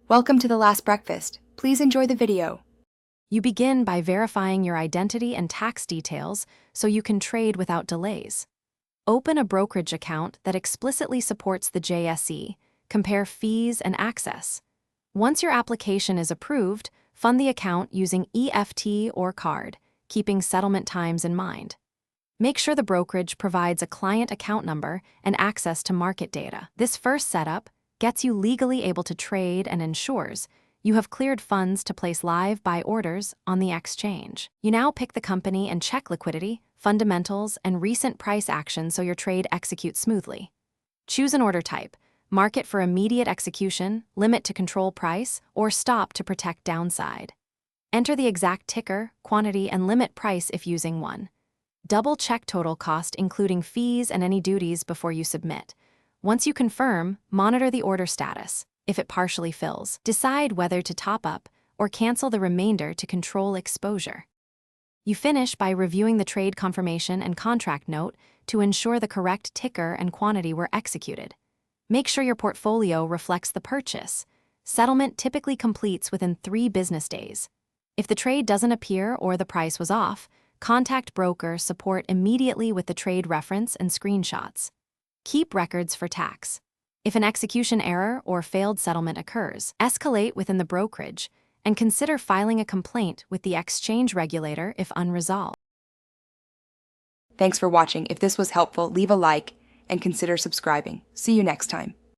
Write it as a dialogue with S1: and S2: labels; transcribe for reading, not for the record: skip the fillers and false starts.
S1: Welcome to The Last Breakfast. Please enjoy the video.
S2: You begin by verifying your identity and tax details so you can trade without delays. Open a brokerage account that explicitly supports the JSE, compare fees and access. Once your application is approved, fund the account using EFT or card, keeping settlement times in mind. Make sure the brokerage provides a client account number and access to market data. This first setup gets you legally able to trade and ensures you have cleared funds to place live buy orders on the exchange. You now pick the company and check liquidity, fundamentals, and recent price action so your trade executes smoothly. Choose an order type, market for immediate execution, limit to control price, or stop to protect downside. Enter the exact ticker, quantity, and limit price if using one. Double-check total cost including fees and any duties before you submit. Once you confirm, monitor the order status. If it partially fills, decide whether to top up or cancel the remainder to control exposure. You finish by reviewing the trade confirmation and contract note to ensure the correct ticker and quantity were executed. Make sure your portfolio reflects the purchase. Settlement typically completes within 3 business days. If the trade doesn't appear or the price was off, contact broker support immediately with the trade reference and screenshots. Keep records for tax. If an execution error or failed settlement occurs, escalate within the brokerage and consider filing a complaint with the exchange regulator if unresolved.
S1: Thanks for watching. If this was helpful, leave a like and consider subscribing. See you next time.